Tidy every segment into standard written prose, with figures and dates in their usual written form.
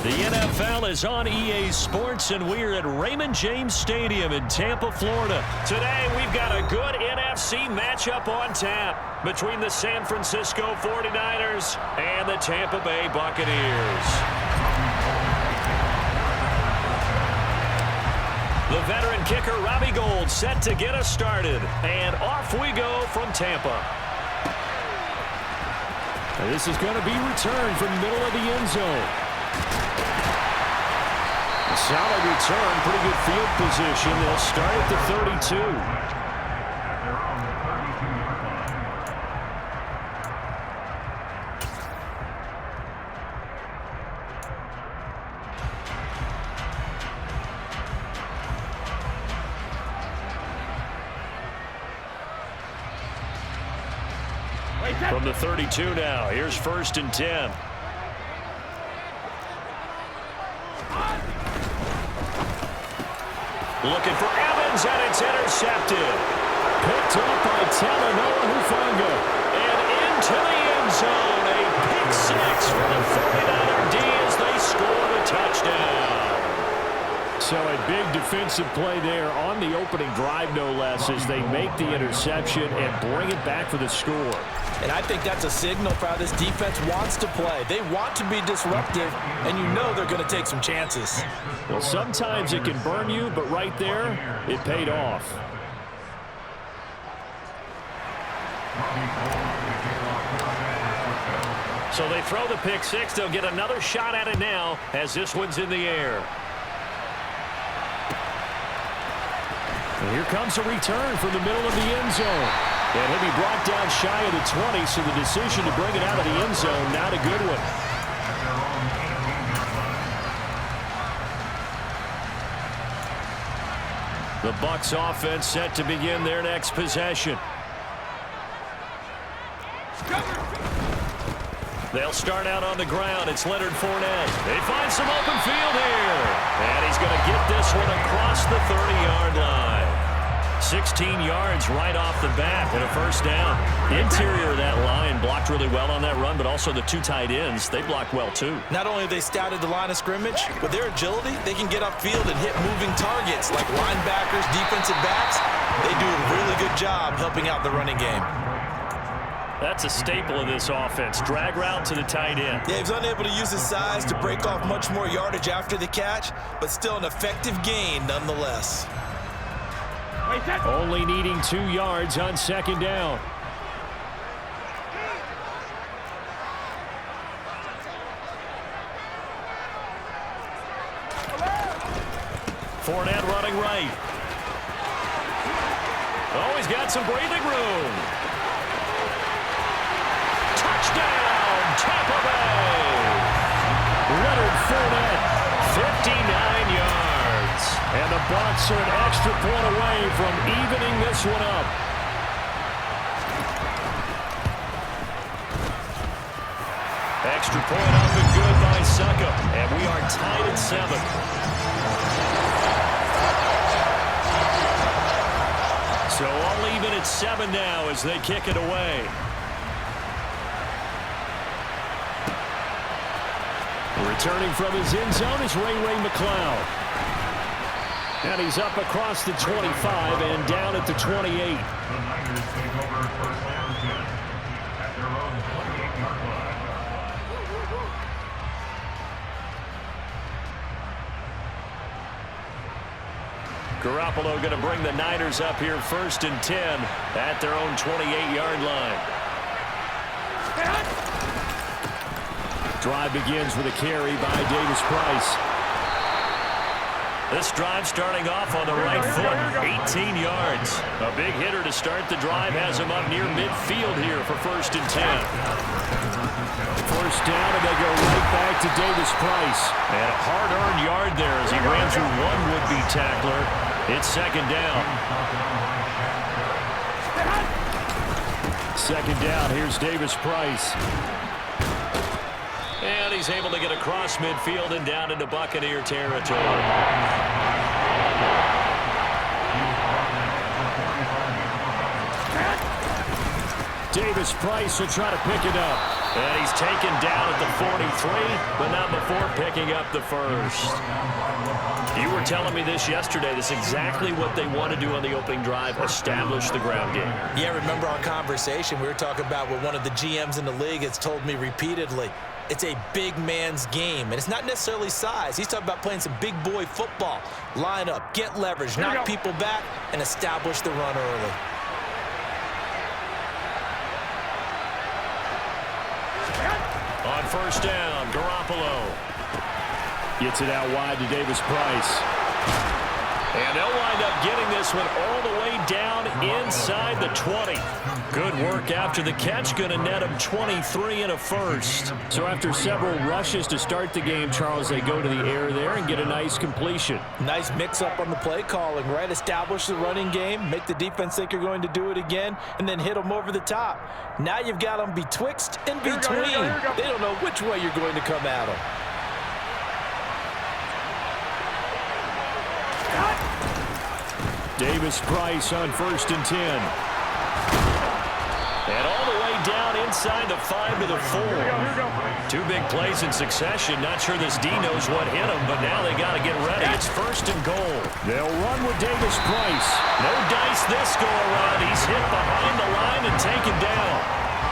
The NFL is on EA Sports, and we're at Raymond James Stadium in Tampa, Florida. Today, we've got a good NFC matchup on tap between the San Francisco 49ers and the Tampa Bay Buccaneers. The veteran kicker, Robbie Gould, set to get us started. And off we go from Tampa. This is going to be returned from the middle of the end zone. Solid return, pretty good field position. They'll start at the 32. From the 32 now, here's 1st and 10. Looking for Evans, and it's intercepted. Picked up by Talanoa Hufanga. And into the end zone, a pick six for the 49er D as they scored a touchdown. So a big defensive play there on the opening drive, no less, as they make the interception and bring it back for the score. And I think that's a signal for how this defense wants to play. They want to be disruptive, and you know they're going to take some chances. Well, sometimes it can burn you, but right there, it paid off. So they throw the pick six. They'll get another shot at it now as this one's in the air. And here comes a return from the middle of the end zone. And he'll be brought down shy of the 20, so the decision to bring it out of the end zone, not a good one. The Bucs offense set to begin their next possession. They'll start out on the ground. It's Leonard Fournette. They find some open field here. And he's going to get this one across the 30-yard line. 16 yards right off the bat and a first down. The interior of that line blocked really well on that run, but also the two tight ends, they blocked well too. Not only have they scouted the line of scrimmage, but their agility, they can get upfield and hit moving targets like linebackers, defensive backs. They do a really good job helping out the running game. That's a staple of this offense. Drag route to the tight end. Yeah, he's unable to use his size to break off much more yardage after the catch, but still an effective gain nonetheless. Only needing 2 yards on 2nd down. Fournette running right. Oh, he's got some breathing room. Touchdown, Tampa Bay. Leonard Fournette, 59 yards. And the Bucs are an extra point away from evening this one up. Extra point up and good by Succop. And we are tied at 7. So all even at 7 now as they kick it away. Returning from his end zone is Ray McCloud. And he's up across the 25 and down at the 28. Garoppolo going to bring the Niners up here 1st and 10 at their own 28-yard line. Drive begins with a carry by Davis Price. This drive starting off on the right foot, 18 yards. A big hitter to start the drive has him up near midfield here for 1st and 10. First down, and they go right back to Davis Price. And a hard-earned yard there as he ran through one would-be tackler. It's 2nd down. 2nd down, here's Davis Price. And he's able to get across midfield and down into Buccaneer territory. Davis Price will try to pick it up. And he's taken down at the 43, but not before picking up the first. You were telling me this yesterday. This is exactly what they want to do on the opening drive, establish the ground game. Yeah, remember our conversation? We were talking about what one of the GMs in the league has told me repeatedly. It's a big man's game, and it's not necessarily size. He's talking about playing some big boy football. Line up, get leverage, knock people back, and establish the run early. On first down, Garoppolo. Gets it out wide to Davis Price. And they'll wind up getting this one all the way down inside the 20. Good work after the catch. Going to net them 23 and a first. So after several rushes to start the game, Charles, they go to the air there and get a nice completion. Nice mix-up on the play calling, right? Establish the running game, make the defense think you're going to do it again, and then hit them over the top. Now you've got them betwixt and between. They don't know which way you're going to come at them. Davis Price on 1st and 10. And all the way down inside the 5 to the 4. Two big plays in succession. Not sure this D knows what hit him, but now they got to get ready. It's 1st and goal. They'll run with Davis Price. No dice this go around. He's hit behind the line and taken down.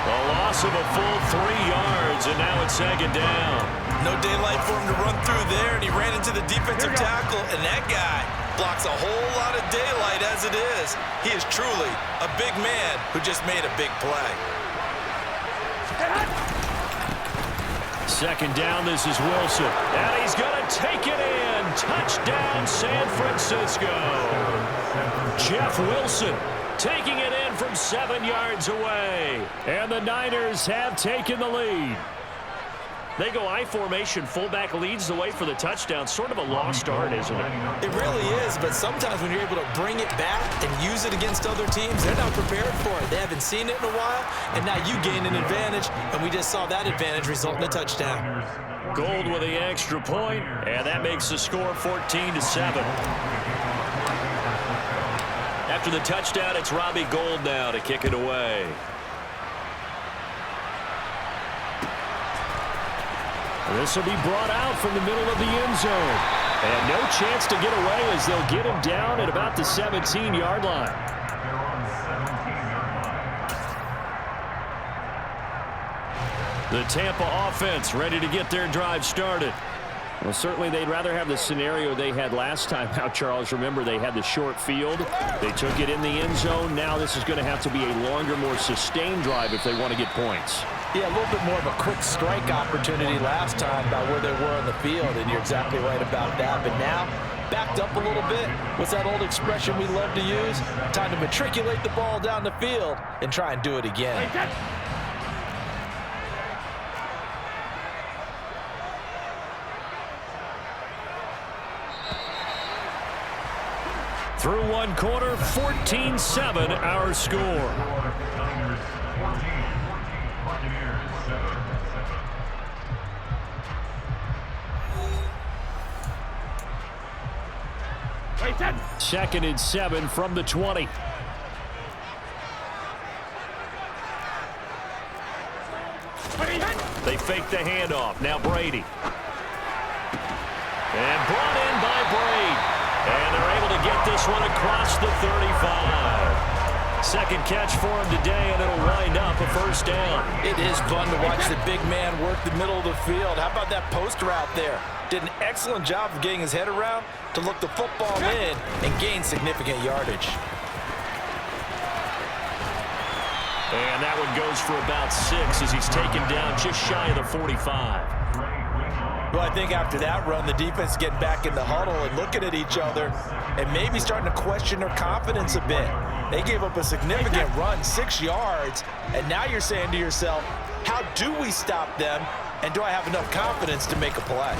A loss of a full 3 yards, and now it's 2nd down. No daylight for him to run through there, and he ran into the defensive tackle, and that guy blocks a whole lot of daylight as it is. He is truly a big man who just made a big play. 2nd down, this is Wilson. And he's going to take it in. Touchdown, San Francisco. Jeff Wilson taking it in from 7 yards away. And the Niners have taken the lead. They go I formation. Fullback leads the way for the touchdown. Sort of a lost art, isn't it? It really is, but sometimes when you're able to bring it back and use it against other teams, they're not prepared for it. They haven't seen it in a while, and now you gain an advantage, and we just saw that advantage result in a touchdown. Gold with the extra point, and that makes the score 14-7. After the touchdown, it's Robbie Gould now to kick it away. This will be brought out from the middle of the end zone. And no chance to get away as they'll get him down at about the 17-yard line. The Tampa offense ready to get their drive started. Well, certainly they'd rather have the scenario they had last time out, Charles. Remember, they had the short field. They took it in the end zone. Now this is going to have to be a longer, more sustained drive if they want to get points. Yeah, a little bit more of a quick strike opportunity last time about where they were on the field, and you're exactly right about that. But now, backed up a little bit. What's that old expression we love to use? Time to matriculate the ball down the field and try and do it again. Through one quarter, 14-7 our score. Second and 7 from the 20. They fake the handoff. Now Brady. And brought in by Brady. And they're able to get this one across the 35. Second catch for him today, and it'll wind up a 1st down. It is fun to watch the big man work the middle of the field. How about that post route there? Did an excellent job of getting his head around to look the football in and gain significant yardage. And that one goes for about 6 as he's taken down just shy of the 45. Well, I think after that run, the defense is getting back in the huddle and looking at each other and maybe starting to question their confidence a bit. They gave up a significant run, 6 yards, and now you're saying to yourself, how do we stop them, and do I have enough confidence to make a play?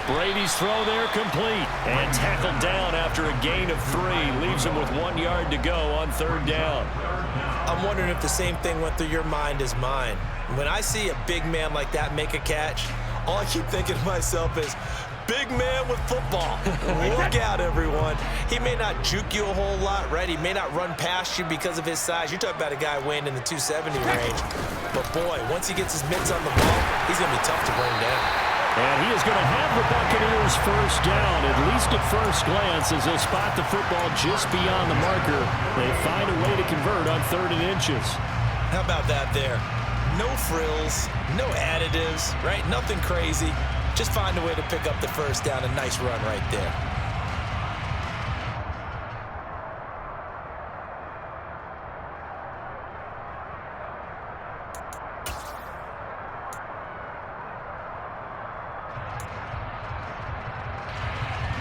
Brady's throw there complete and tackled down after a gain of 3. Leaves him with 1 yard to go on 3rd down. I'm wondering if the same thing went through your mind as mine. When I see a big man like that make a catch, all I keep thinking to myself is, big man with football. Look out, everyone. run. He may not juke you a whole lot, right? He may not run past you because of his size. You're talking about a guy weighing in the 270 range. But, boy, once he gets his mitts on the ball, he's going to be tough to bring down. And he is going to have the Buccaneers first down, at least at first glance, as they'll spot the football just beyond the marker. They find a way to convert on 3rd and inches. How about that there? No frills, no additives, right? Nothing crazy. Just find a way to pick up the first down. A nice run right there.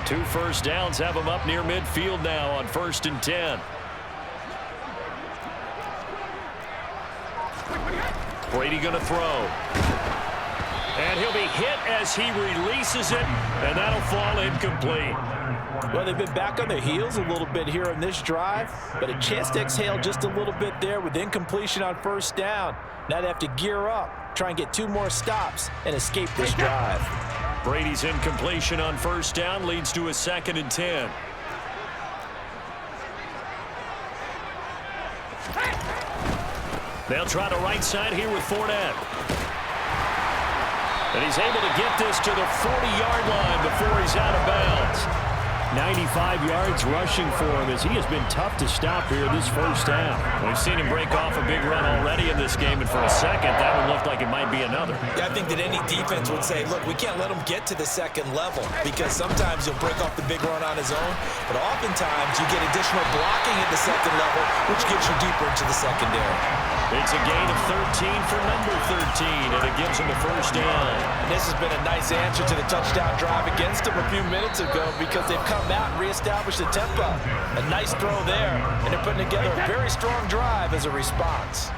Two first downs have him up near midfield now on 1st and 10. Brady going to throw. And he'll be hit as he releases it, and that'll fall incomplete. Well, they've been back on their heels a little bit here on this drive, but a chance to exhale just a little bit there with incompletion on 1st down. Now they have to gear up, try and get 2 more stops, and escape this drive. Brady's incompletion on 1st down leads to a 2nd and 10. They'll try the right side here with Fournette. And he's able to get this to the 40-yard line before he's out of bounds. 95 yards rushing for him as he has been tough to stop here this first half. We've seen him break off a big run already in this game, and for a second, that one looked like it might be another. Yeah, I think that any defense would say, look, we can't let him get to the 2nd level because sometimes he'll break off the big run on his own, but oftentimes you get additional blocking at the 2nd level, which gets you deeper into the secondary. It's a gain of 13 for number 13, and it gives him a first down. And this has been a nice answer to the touchdown drive against them a few minutes ago because they've come out and reestablished the tempo. A nice throw there, and they're putting together a very strong drive as a response.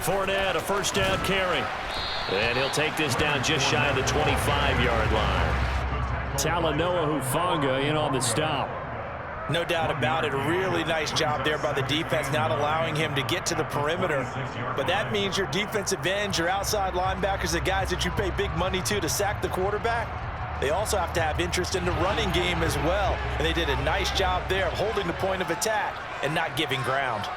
Fournette, a first down carry. And he'll take this down just shy of the 25-yard line. Talanoa Hufanga in on the stop. No doubt about it. A really nice job there by the defense, not allowing him to get to the perimeter. But that means your defensive ends, your outside linebackers, the guys that you pay big money to sack the quarterback, they also have to have interest in the running game as well. And they did a nice job there of holding the point of attack and not giving ground.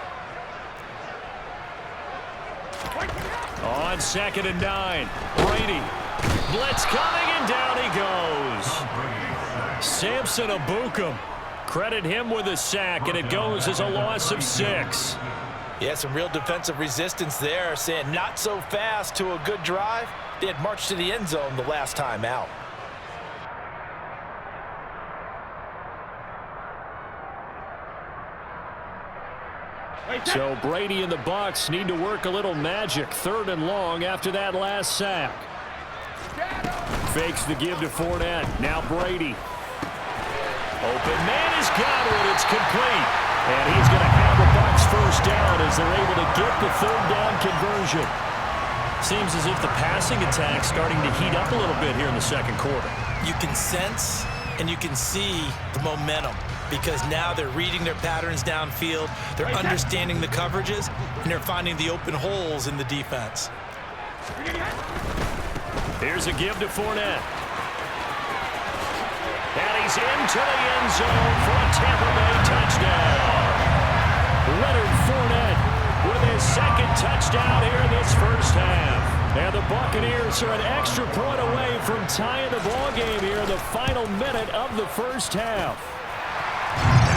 On 2nd and 9, Brady. Blitz coming, and down he goes. Samson Ebukam. Credit him with a sack, and it goes as a loss of 6. Yeah, some real defensive resistance there, saying not so fast to a good drive. They had marched to the end zone the last time out. So Brady and the Bucs need to work a little magic. 3rd and long after that last sack. Fakes the give to Fournette. Now Brady. Open man has got it. It's complete. And he's going to have the Bucs first down as they're able to get the 3rd down conversion. Seems as if the passing attack's starting to heat up a little bit here in the 2nd quarter. You can sense and you can see the momentum because now they're reading their patterns downfield, they're understanding the coverages, and they're finding the open holes in the defense. Here's a give to Fournette. And he's into the end zone for a Tampa Bay touchdown. Leonard Fournette with his 2nd touchdown here in this first half. And the Buccaneers are an extra point away from tying the ball game here in the final minute of the first half.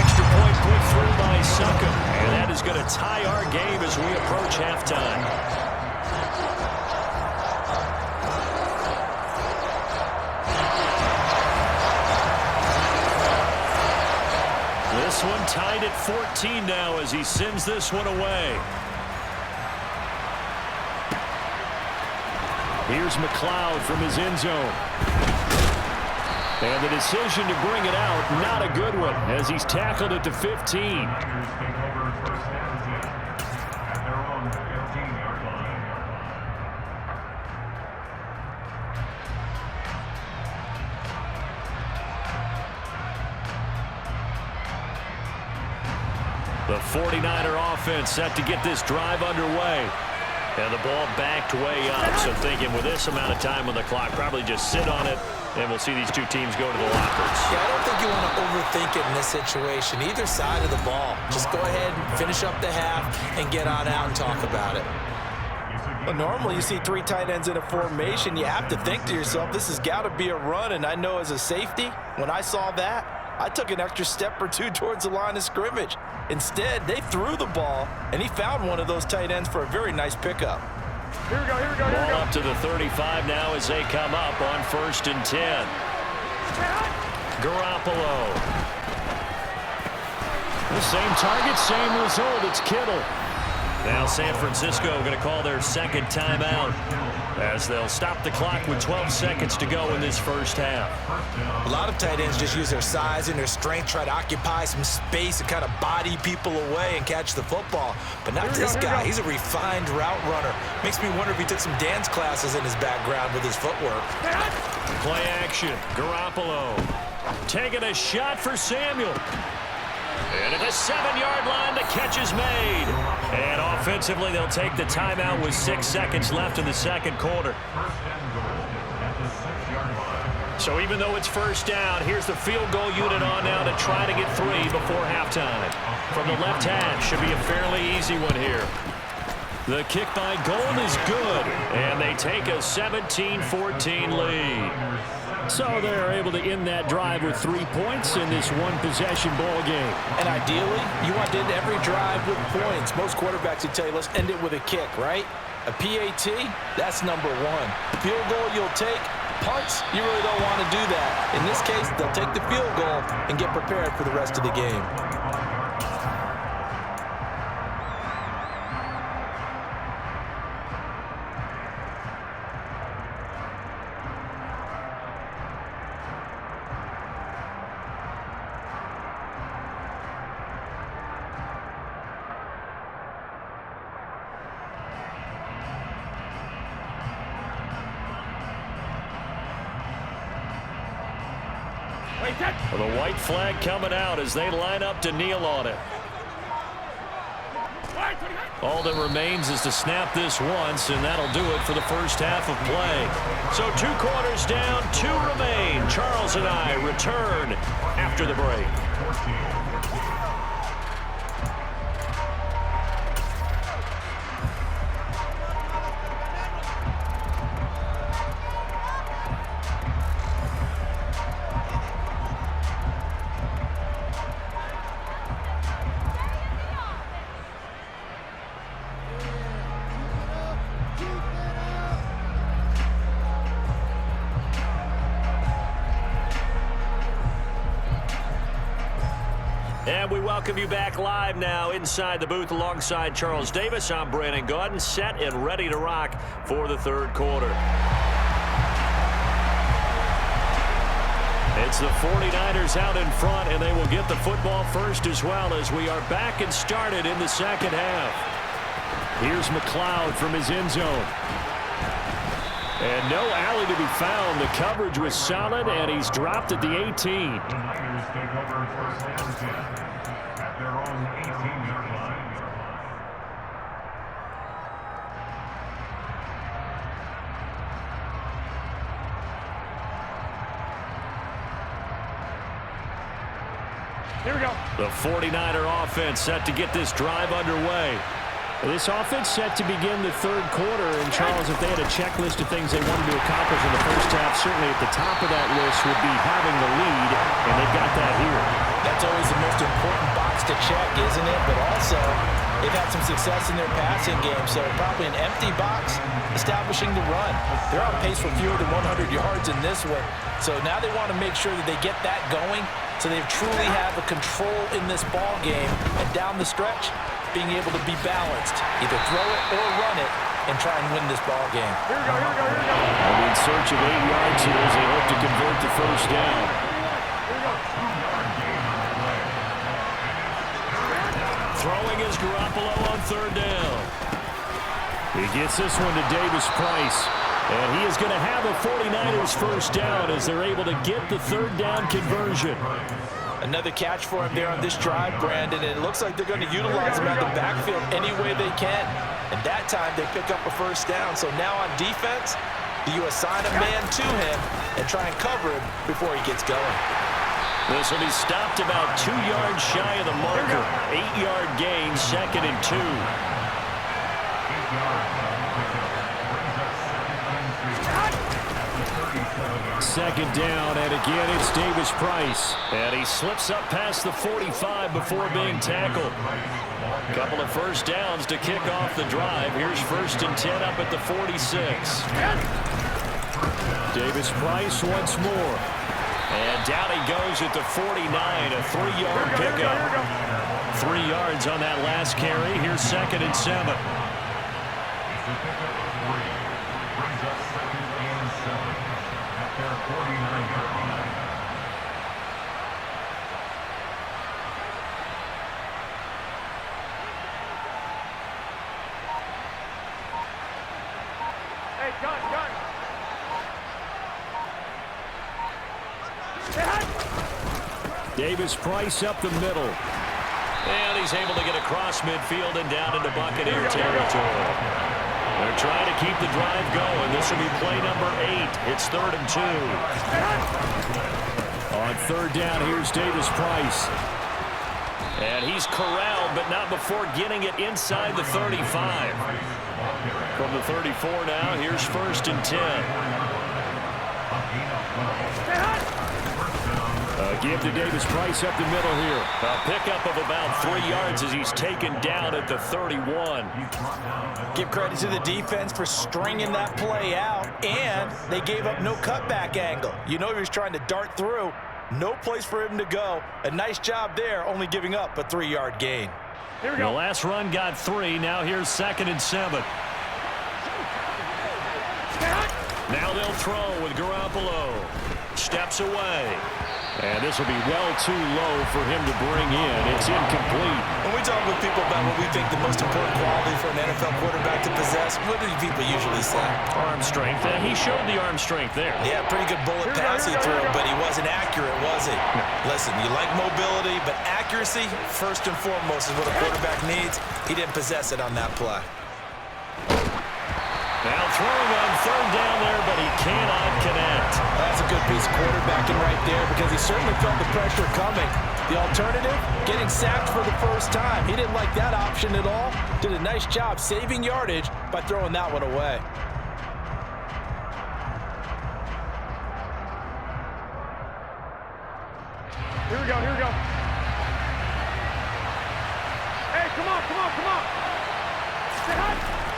Extra point put through by Succop. And that is going to tie our game as we approach halftime. This one tied at 14 now as he sends this one away. Here's McLeod from his end zone. And the decision to bring it out, not a good one, as he's tackled at the 15. The 49er offense set to get this drive underway. And the ball backed way up. So thinking with this amount of time on the clock, probably just sit on it, and we'll see these two teams go to the lockers. Yeah, I don't think you want to overthink it in this situation. Either side of the ball. Just go ahead and finish up the half and get on out and talk about it. Well, normally you see 3 tight ends in a formation. You have to think to yourself, this has got to be a run. And I know as a safety, when I saw that, I took an extra step or 2 towards the line of scrimmage. Instead, they threw the ball, and he found one of those tight ends for a very nice pickup. Here we go, here we go, here we go. Ball up to the 35 now as they come up on 1st and 10. Garoppolo. The same target, same result. It's Kittle. Now San Francisco going to call their second timeout as they'll stop the clock with 12 seconds to go in this first half. A lot of tight ends just use their size and their strength, try to occupy some space and kind of body people away and catch the football. But not this guy. He's a refined route runner. Makes me wonder if he took some dance classes in his background with his footwork. Play action. Garoppolo taking a shot for Samuel. And at the 7-yard line, the catch is made. And offensively, they'll take the timeout with 6 seconds left in the second quarter. So even though it's first down, here's the field goal unit on now to try to get 3 before halftime. From the left hash, should be a fairly easy one here. The kick by Gold is good, and they take a 17-14 lead. So they're able to end that drive with 3 points in this one-possession ball game. And ideally, you want to end every drive with points. Most quarterbacks would tell you, let's end it with a kick, right? A PAT, that's number 1. Field goal you'll take. Punts, you really don't want to do that. In this case, they'll take the field goal and get prepared for the rest of the game. Well, the white flag coming out as they line up to kneel on it. All that remains is to snap this once, and that'll do it for the first half of play. So 2 quarters down, 2 remain. Charles and I return after the break. And we welcome you back live now inside the booth alongside Charles Davis. I'm Brandon Gaudin, set and ready to rock for the third quarter. It's the 49ers out in front, and they will get the football first as well as we are back and started in the second half. Here's McLeod from his end zone. And no alley to be found. The coverage was solid, and he's dropped at the 18. Here we go. The 49er offense set to get this drive underway. This offense set to begin the third quarter, and Charles, if they had a checklist of things they wanted to accomplish in the first half, certainly at the top of that list would be having the lead, and they've got that here. That's always the most important box to check, isn't it? But also, they've had some success in their passing game, so probably an empty box establishing the run. They're on pace for fewer than 100 yards in this one, so now they want to make sure that they get that going so they truly have a control in this ball game, and down the stretch, being able to be balanced, either throw it or run it, and try and win this ball game. Here we go, here we go, here we go. And in search of 8 yards here as they hope to convert the first down. Throwing is Garoppolo on third down. He gets this one to Davis Price. And he is going to have a 49ers first down as they're able to get the third down conversion. Another catch for him there on this drive, Brandon, and it looks like they're going to utilize him out of the backfield any way they can. And that time they pick up a first down. So now on defense, do you assign a man to him and try and cover him before he gets going? This will be stopped about 2 yards shy of the marker. 8-yard gain, 2nd and 2. Second down, and again it's Davis Price. And he slips up past the 45 before being tackled. Couple of first downs to kick off the drive. Here's 1st and 10 up at the 46. Davis Price once more. And down he goes at the 49, a 3-yard pickup. 3 yards on that last carry. Here's 2nd and 7. Hey, gun. Davis Price up the middle. And he's able to get across midfield and down into Buccaneer territory. They're trying to keep the drive going. This will be play number 8. It's 3rd and 2. On 3rd down, here's Davis Price. And he's corralled, but not before getting it inside the 35. From the 34 now, here's 1st and 10. Give to Davis Price up the middle here. A pickup of about 3 yards as he's taken down at the 31. Give credit to the defense for stringing that play out, and they gave up no cutback angle. You know he was trying to dart through. No place for him to go. A nice job there, only giving up a 3-yard gain. Here we The go. last run got 3. Now here's 2nd and 7. Now they'll throw with Garoppolo. Steps away. And this will be well too low for him to bring in. It's incomplete. When we talk with people about what we think the most important quality for an NFL quarterback to possess, what do people usually say? Arm strength. And he showed the arm strength there. Yeah, pretty good bullet pass he threw, but he wasn't accurate, was he? Listen, you like mobility, but accuracy, first and foremost, is what a quarterback needs. He didn't possess it on that play. Now throwing on 3rd down there, but he cannot connect. That's a good piece of quarterbacking right there because he certainly felt the pressure coming. The alternative, getting sacked for the first time. He didn't like that option at all. Did a nice job saving yardage by throwing that one away. Here we go. Hey, come on.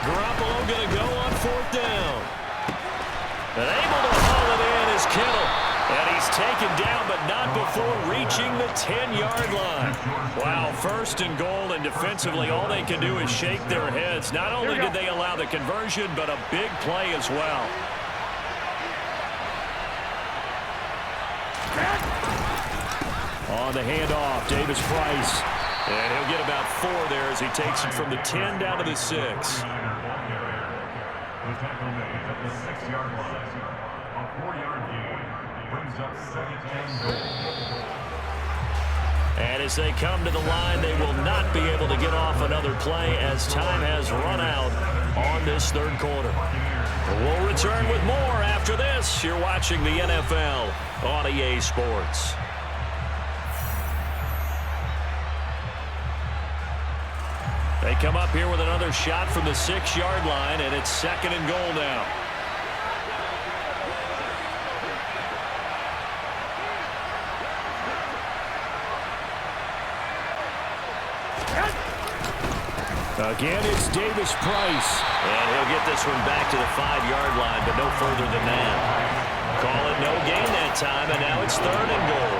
Garoppolo going to go on 4th down. And able to haul it in is Kittle. And he's taken down, but not before reaching the 10-yard line. Wow, 1st and goal, and defensively all they can do is shake their heads. Not only did they allow the conversion, but a big play as well. On the handoff, Davis Price. And he'll get about 4 there as he takes it from the 10 down to the 6. The tackle made at the 6-yard line. A 4-yard gain brings up 2nd and goal. And as they come to the line, they will not be able to get off another play as time has run out on this 3rd quarter. We'll return with more after this. You're watching the NFL on EA Sports. They come up here with another shot from the 6-yard line, and it's 2nd and goal now. Again, it's Davis Price. And he'll get this one back to the 5-yard line, but no further than that. Call it no gain that time, and now it's 3rd and goal.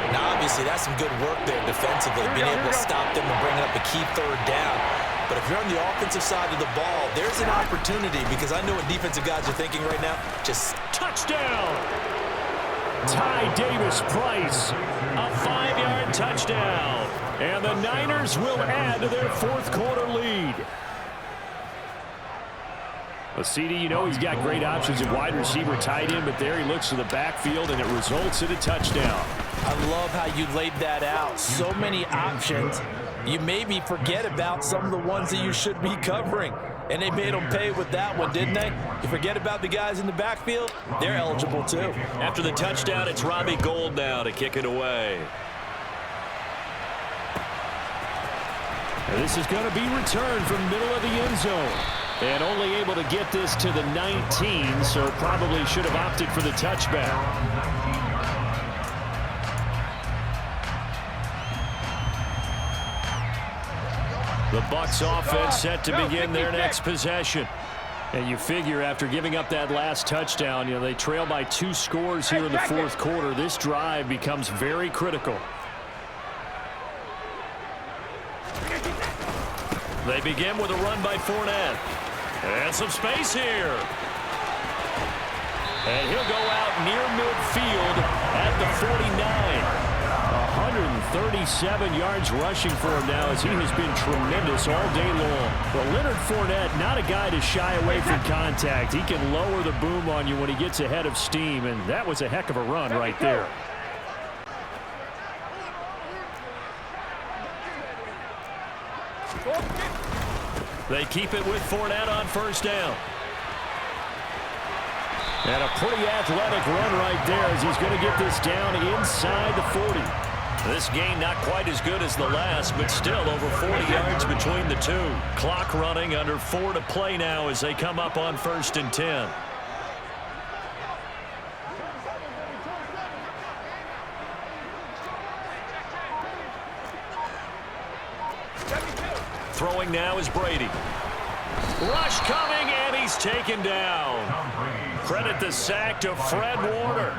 Now, obviously, that's some good work there defensively, being able to stop them and bring up a key 3rd down. But if you're on the offensive side of the ball, there's an opportunity because I know what defensive guys are thinking right now. Just Touchdown! Ty Davis Price. A 5-yard touchdown. And the Niners will add to their 4th quarter lead. Well, CD, you know he's got great options at wide receiver, tight end, but there he looks to the backfield, and it results in a touchdown. I love how you laid that out. So many options. You maybe forget about some of the ones that you should be covering. And they made them pay with that one, didn't they? You forget about the guys in the backfield, they're eligible too. After the touchdown, it's Robbie Gould now to kick it away. And this is going to be returned from middle of the end zone. And only able to get this to the 19, so probably should have opted for the touchback. The Bucs offense set to begin their next possession. And you figure after giving up that last touchdown, they trail by 2 scores here in the fourth quarter. This drive becomes very critical. They begin with a run by Fournette. And some space here. And he'll go out near midfield at the 49. 137 yards rushing for him now as he has been tremendous all day long. Well, Leonard Fournette, not a guy to shy away from contact. He can lower the boom on you when he gets ahead of steam, and that was a heck of a run right there. They keep it with Fournette on first down. And a pretty athletic run right there as he's going to get this down inside the 40. This gain not quite as good as the last, but still over 40 yards between the two. Clock running, under 4 to play now as they come up on 1st and 10. Throwing now is Brady. Rush coming, and he's taken down. Credit the sack to Fred Warner.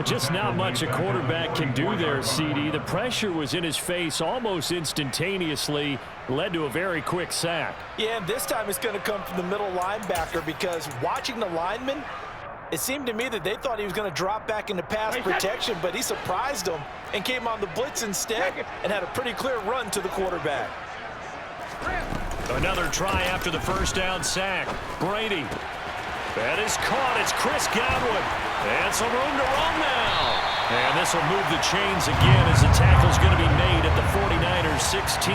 Just not much a quarterback can do there, CD. The pressure was in his face almost instantaneously, led to a very quick sack. Yeah, and this time it's going to come from the middle linebacker because watching the lineman, it seemed to me that they thought he was going to drop back into pass protection, but he surprised them and came on the blitz instead and had a pretty clear run to the quarterback. Another try after the first down sack. Brady. That is caught. It's Chris Godwin. And some room to roam now. And this will move the chains again as the tackle's going to be made at the 49ers 16.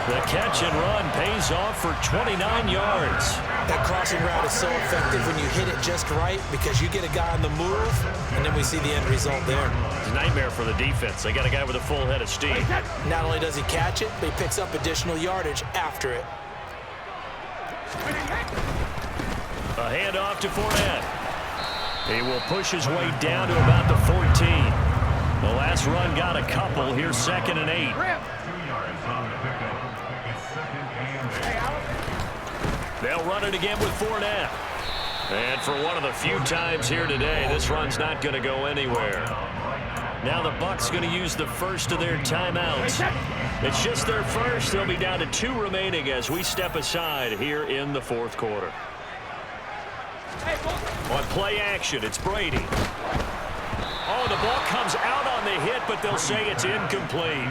The catch and run pays off for 29 yards. That crossing route is so effective when you hit it just right because you get a guy on the move, and then we see the end result there. It's a nightmare for the defense. They got a guy with a full head of steam. Not only does he catch it, but he picks up additional yardage after it. A handoff to Fournette. He will push his way down to about the 14. The last run got a couple. Here's 2nd and 8. 2 yards on the pickup. It's 2nd and 8. They'll run it again with Fournette. And for one of the few times here today, this run's not going to go anywhere. Now the Bucs going to use the first of their timeouts. It's just their first. They'll be down to 2 remaining as we step aside here in the fourth quarter. On play action, it's Brady. Oh, the ball comes out on the hit, but they'll say it's incomplete.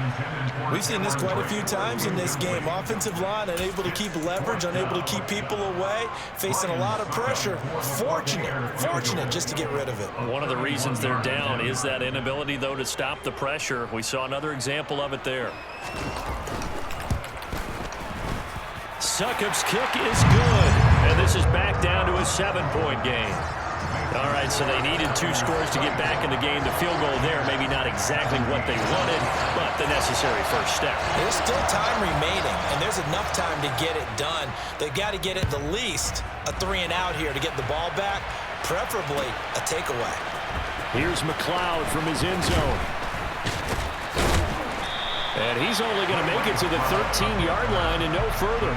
We've seen this quite a few times in this game. Offensive line unable to keep leverage, unable to keep people away, facing a lot of pressure. Fortunate just to get rid of it. One of the reasons they're down is that inability, though, to stop the pressure. We saw another example of it there. Succop's kick is good, and this is back down to a 7-point game. All right, so they needed 2 scores to get back in the game. The field goal there, maybe not exactly what they wanted, but the necessary first step. There's still time remaining, and there's enough time to get it done. They've got to get at the least a 3-and-out here to get the ball back, preferably a takeaway. Here's McLeod from his end zone. And he's only going to make it to the 13-yard line and no further.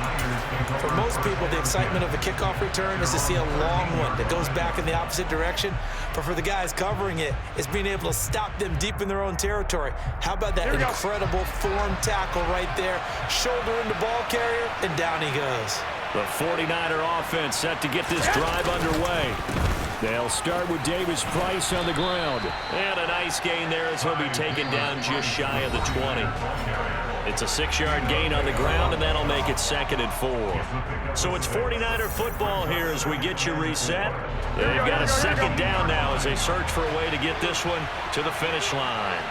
For most people, the excitement of a kickoff return is to see a long one that goes back in the opposite direction. But for the guys covering it, it's being able to stop them deep in their own territory. How about that incredible form tackle right there? Shoulder into ball carrier, and down he goes. The 49er offense set to get this drive underway. They'll start with Davis Price on the ground. And a nice gain there as he'll be taken down just shy of the 20. It's a 6-yard gain on the ground, and that'll make it 2nd and 4. So it's 49er football here as we get you reset. They've got a 2nd down now as they search for a way to get this one to the finish line.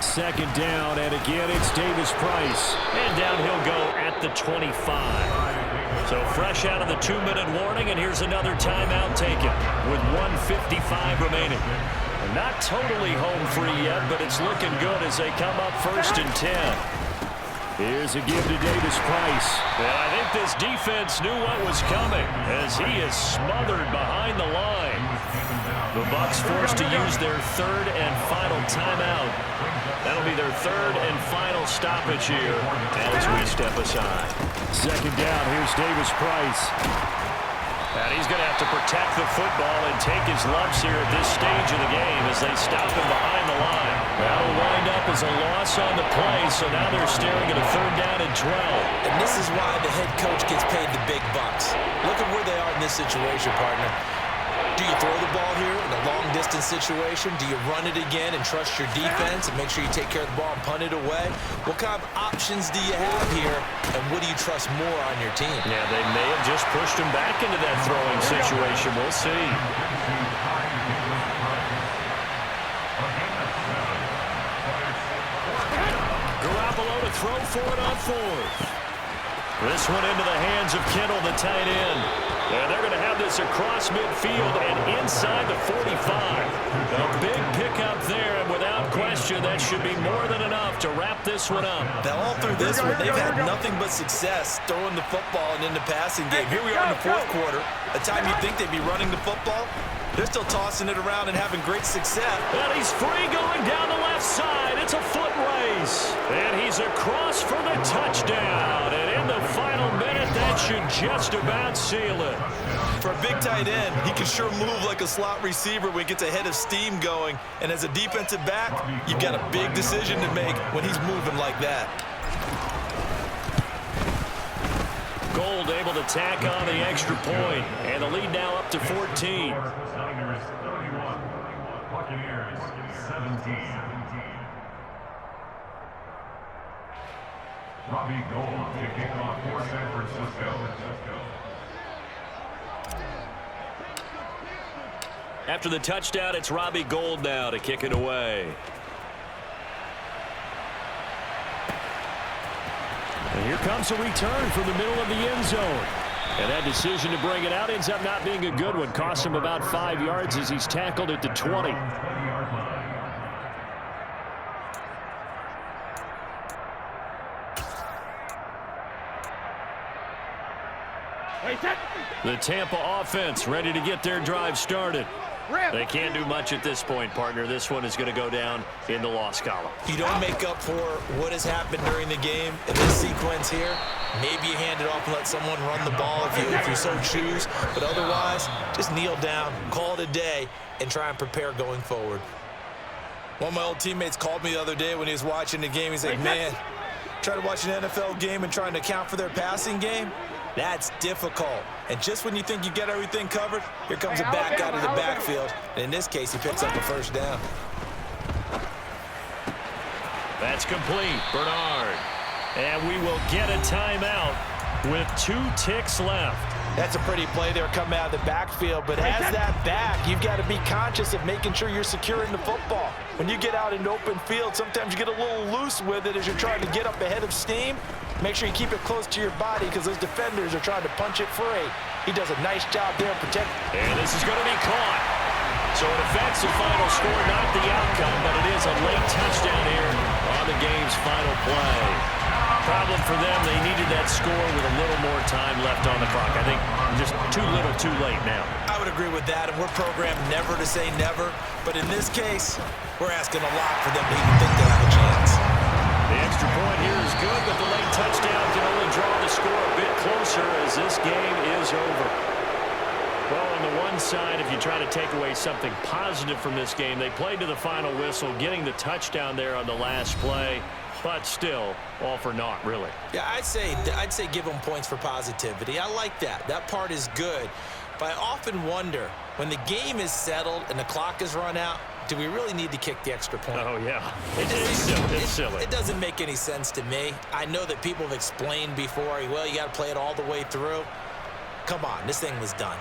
2nd down, and again, it's Davis Price. And down he'll go at the 25. So fresh out of the 2-minute warning, and here's another timeout taken with 1:55 remaining. Not totally home free yet, but it's looking good as they come up 1st and 10. Here's a give to Davis Price. And I think this defense knew what was coming as he is smothered behind the line. The Bucs forced to use their 3rd and final timeout. That'll be their 3rd and final stoppage here as we step aside. 2nd down, here's Davis Price. And he's going to have to protect the football and take his lumps here at this stage of the game as they stop him behind the line. That'll wind up as a loss on the play, so now they're staring at a 3rd down and 12. And this is why the head coach gets paid the big bucks. Look at where they are in this situation, partner. Do you throw the ball here in a long-distance situation? Do you run it again and trust your defense and make sure you take care of the ball and punt it away? What kind of options do you have here, and what do you trust more on your team? Yeah, they may have just pushed him back into that throwing situation. We'll see. Garoppolo to throw for it on 4th. This one into the hands of Kittle, the tight end. And they're going to have this across midfield and inside the 45. A big pickup there, and without question, that should be more than enough to wrap this one up. Now, all through this one, they've had nothing but success throwing the football and in the passing game. Here we are in the 4th quarter, a time you'd think they'd be running the football. They're still tossing it around and having great success. And he's free going down the left side. It's a foot race. And he's across for the touchdown. And in the final minute, that should just about seal it. For a big tight end, he can sure move like a slot receiver when he gets a head of steam going. And as a defensive back, you've got a big decision to make when he's moving like that. Gold able to tack on the extra point. And the lead now up to 14. Niners 31, Buccaneers 17. Robbie Gould kicking off for San Francisco. After the touchdown, it's Robbie Gould now to kick it away. And here comes a return from the middle of the end zone. And that decision to bring it out ends up not being a good one. Costs him about 5 yards as he's tackled at the 20. The Tampa offense ready to get their drive started. They can't do much at this point, partner. This one is going to go down in the loss column. You don't make up for what has happened during the game in this sequence here. Maybe you hand it off and let someone run the ball if you so choose. But otherwise, just kneel down, call it a day, and try and prepare going forward. One of my old teammates called me the other day when he was watching the game. He's like, man, trying to watch an NFL game and trying to account for their passing game? That's difficult. And just when you think you get everything covered, here comes a back out of the backfield. And in this case, he picks up a 1st down. That's complete. Bernard. And we will get a timeout with 2 ticks left. That's a pretty play there coming out of the backfield, but as that back, you've got to be conscious of making sure you're securing the football. When you get out in open field, sometimes you get a little loose with it as you're trying to get up ahead of steam. Make sure you keep it close to your body because those defenders are trying to punch it free. He does a nice job there protecting. And this is going to be caught. So it affects the final score, not the outcome, but it is a late touchdown here on the game's final play. Problem for them, they needed that score with a little more time left on the clock. I think just too little too late now. I would agree with that, and we're programmed never to say never. But in this case, we're asking a lot for them to even think they have a chance. The extra point here is good, but the late touchdown can only draw the score a bit closer as this game is over. Well, on the one side, if you try to take away something positive from this game, they played to the final whistle, getting the touchdown there on the last play. But still, all for naught, really. Yeah, I'd say give them points for positivity. I like that. That part is good. But I often wonder, when the game is settled and the clock is run out, do we really need to kick the extra point? Oh, yeah. It's silly. It doesn't make any sense to me. I know that people have explained before, well, you got to play it all the way through. Come on, this thing was done.